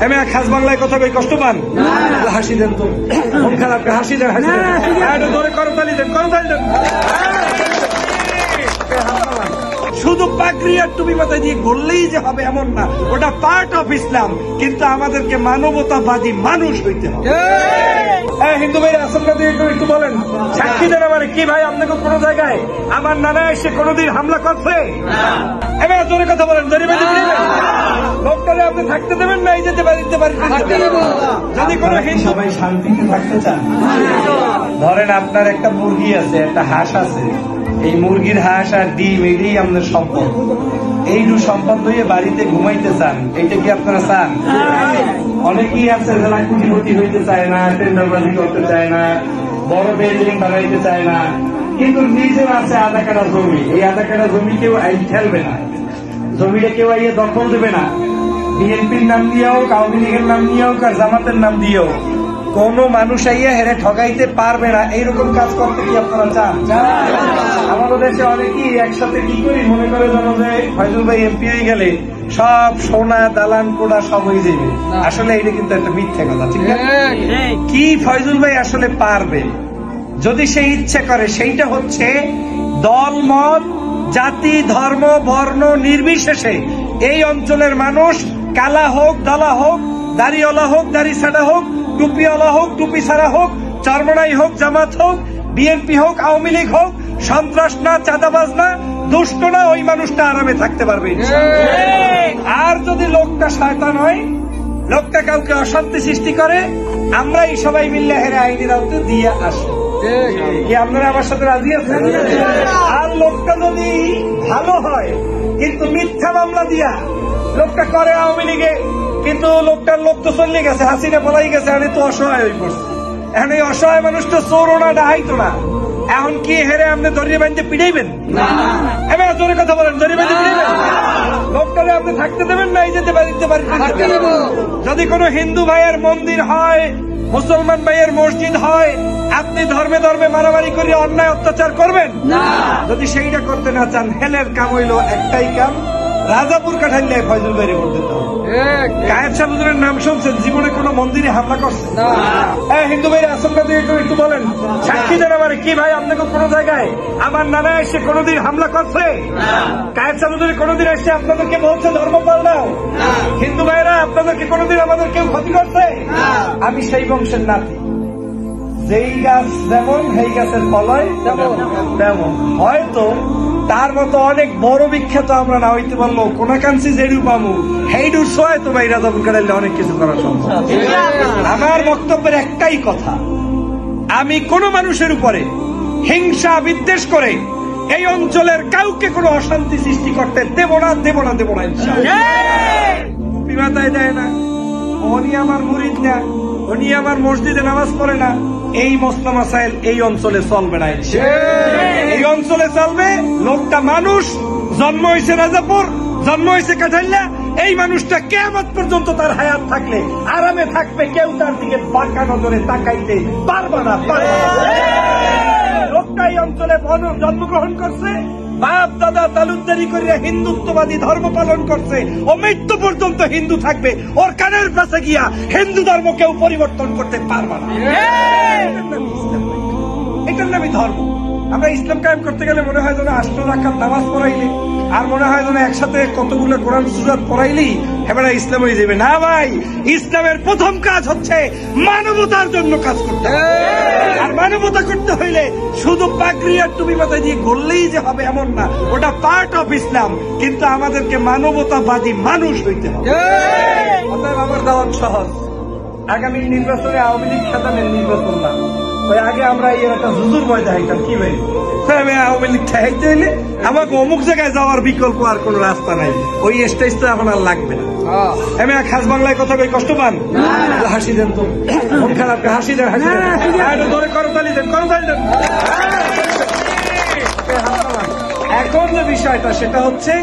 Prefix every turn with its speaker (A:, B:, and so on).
A: আমি খাস বাংলায় কথা কই, কষ্ট পান? হাসি দেন তো, মন খারাপ, হাসি দেন, হাসি দেন, ধরে করতালি দেন, করতালি দেন। শুধু পাগড়ি আর টুপি মাথায় দিয়ে ঘুরলেই যে হবে এমন না, ওটা পার্ট অফ ইসলাম, কিন্তু আমাদেরকে মানবতাবাদী মানুষ হইতে হবে। হিন্দু ভাই আসলটা দিয়ে একটু বলেন, সাক্ষী দেন আমার কি ভাই, আপনাকে কোনো জায়গায় আমার নানা এসে কোনোদিন হামলা করছে? এবার জোরে কথা বলেন, লোকটারে আপনি থাকতে দেবেন না, এই যেতে দিতে পারি। যদি কোনো হিন্দু সবাই শান্তিতে থাকতে চান, ধরেন আপনার একটা মুরগি আছে, একটা হাঁস আছে, এই মুরগির হাঁস আর ডিম এটাই আমাদের সম্পদ, এইটু সম্পদ হয়ে বাড়িতে ঘুমাইতে চান, এইটা কি আপনারা চান? অনেকেই আছে যারা কোটিপতি হইতে চায় না, টেন্ডারবাজি করতে চায় না, বড় বিল্ডিং বানাইতে চায় না, কিন্তু নিজের আছে আধা কাটা জমি, এই আধা কাটা জমি কেউ খেলবে না, জমিটা কেউ আইয়ে দখল দেবে না, বিএনপির নাম দিয়ে হোক, আওয়ামী লীগের নাম দিয়ে হোক, আর জামাতের নাম দিয়ে হোক, কোন মানুষ আইয়া হেরে ঠকাইতে পারবে না, এইরকম কাজ করতে কি আপনারা চান? আমাদের দেশে অনেকেই একসাথে কি করি মনে করে জানো যে ফয়জুল ভাই এমপি হয়ে গেলে সব সোনা দালান কোড়া সব হয়ে যাবে। আসলে এটা কিন্তু একটা মিথ্যে কথা, ঠিক না? কি ফয়জুল ভাই আসলে পারবে যদি সে ইচ্ছে করে, সেইটা হচ্ছে দল মত জাতি ধর্ম বর্ণ নির্বিশেষে এই অঞ্চলের মানুষ কালা হোক দালা হোক, দাড়িওয়ালা হোক দাড়ি ছাড়া হোক, টুপিওয়ালা হোক টুপি ছাড়া হোক, চরমনাই হোক জামাত হোক, বিএনপি হোক আওয়ামী লীগ হোক, সন্ত্রাস না চাঁদাবাজ না দুষ্ট না, ওই মানুষটা আরামে থাকতে পারবে। আর যদি লোকটা শয়তান হয়, লোকটা কাউকে অশান্তি সৃষ্টি করে, আমরাই সবাই মিললে হেরে আইনের আওতায় দিয়ে আসি। কি আপনারা আমার সাথে রাজি আছেন? আর লোকটা যদি ভালো হয় কিন্তু মিথ্যা মামলা দিয়া লোকটা করে আওয়ামী লীগে, কিন্তু লোকটার লোক তো চলে গেছে, হাসিনা পলাই গেছে, আমি তো অসহায় হয়ে পড়ছে। এখন এই অসহায় মানুষ তো চোরও না ডাহাইতো না, এখন কি হেরে আপনি দড়িয়ে বাঁধতে পিটাইবেন? এবার জোরে কথা বলেন, দড়িয়ে বাঁধতে পিটাইবেন? লোকটারে আপনি থাকতে দেবেন না, এই যেতে দিতে পারি। যদি কোনো হিন্দু ভাইয়ের মন্দির হয়, মুসলমান ভাইয়ের মসজিদ হয়, আপনি ধর্মে ধর্মে মারামারি করে অন্যায় অত্যাচার করবেন না। যদি সেইটা করতে না চান, হেলের কাম হইল একটাই কাম, রাজাপুর কাঠাইলে ফয়জুল ভাইরে ভোট দিতে হবে। গায়েব শাহ হুজুরের নাম শুনছেন? জীবনে কোনো মন্দিরে হামলা করছে? হিন্দু ভাইরা আসলটা দিয়ে একটু বলেন, সাক্ষী দেন আমার কি ভাই, আপনাকে কোনো জায়গায় আমার নানা এসে কোনোদিন হামলা করছে? গায়েব শাহ হুজুরে কোনোদিন এসে আপনাদেরকে বলছে ধর্ম পাল্টাও? হিন্দু ভাইরা আপনাদেরকে কোনোদিন আমাদের কেউ ক্ষতি করছে? আমি সেই বংশের নাতি, যেই গাছ যেমন সেই গাছের ফলয় তেমন। হয়তো তার মতো অনেক বড় বিখ্যাত আমরা না হইতে পারলো, কোনাকাঞ্চি যেডু পামু হেইডু সোয় তো ভাই রাজাপুর কাটাইলে অনেক কিছু করা সম্ভব। আমার বক্তব্যের একটাই কথা, আমি কোন মানুষের উপরে হিংসা বিদ্বেষ করে এই অঞ্চলের কাউকে কোনো অশান্তি সৃষ্টি করতে দেব না, দেব না, দেব না। টুপি মাথায় দেয় না, উনি আমার মুরিদ না, উনি আমার মসজিদে নামাজ পড়ে না, এই মসলা মাসাইল এই অঞ্চলে চলবে না। এই অঞ্চলে চলবে লোকটা মানুষ, জন্ম হয়েছে রাজাপুর, জন্ম হয়েছে কাঠাইল্লা, এই মানুষটা কিয়ামত পর্যন্ত তার হায়াত থাকলে আরামে থাকবে, কেউ তার দিকে বাঁকা নজরে তাকাইতে পারবে না। লোকটা এই অঞ্চলে জন্মগ্রহণ করছে, বাপ দাদা তালুকদারি করে হিন্দুত্ববাদী ধর্ম পালন করছে, ও মৃত্যু পর্যন্ত হিন্দু থাকবে, ওর কানের কাছে গিয়া হিন্দু ধর্ম কেউ পরিবর্তন করতে পারবে না। এটার নামই ধর্ম। আমরা ইসলাম কায়েম করতে গেলে মনে হয় যেন 8 রাকাত নামাজ পড়াইলে আর মনে হয় যেন একসাথে কতগুলো কোরআন সূরা পড়াইলেই এবার ইসলাম হয়ে যাবে। না ভাই, ইসলামের প্রথম কাজ হচ্ছে মানবতার জন্য কাজ করতে হবে। আর মানবতা করতে হইলে শুধু পাগড়ি আর টুপি মাথায় দিয়ে ঘুরলেই যে হবে এমন না, ওটা পার্ট অফ ইসলাম, কিন্তু আমাদেরকে মানবতাবাদী মানুষ হইতে হবে। অতএব আমার দাওয়াত সহজ, আগামী নির্বাচনে আওয়ামী লীগ সাধারণের নির্বাচন না, ওই আগে আমরা এই একটা জুজুর ভয় দেখাইতাম। কি ভাই, আমি আওয়ামী লীগ ঠেকাইতে হইলে আমাকে অমুক জায়গায় যাওয়ার বিকল্প আর কোন রাস্তা নাই, ওই স্টেজ তো এখন আর লাগবে না। আমি খাস বাংলায় কথা কই, কষ্ট পান? হাসি দেন তো, মন খারাপ, হাসি দেন, হাসি দেন, ধরে করতালি দেন, করতালি দেন। এখন যে বিষয়টা সেটা হচ্ছে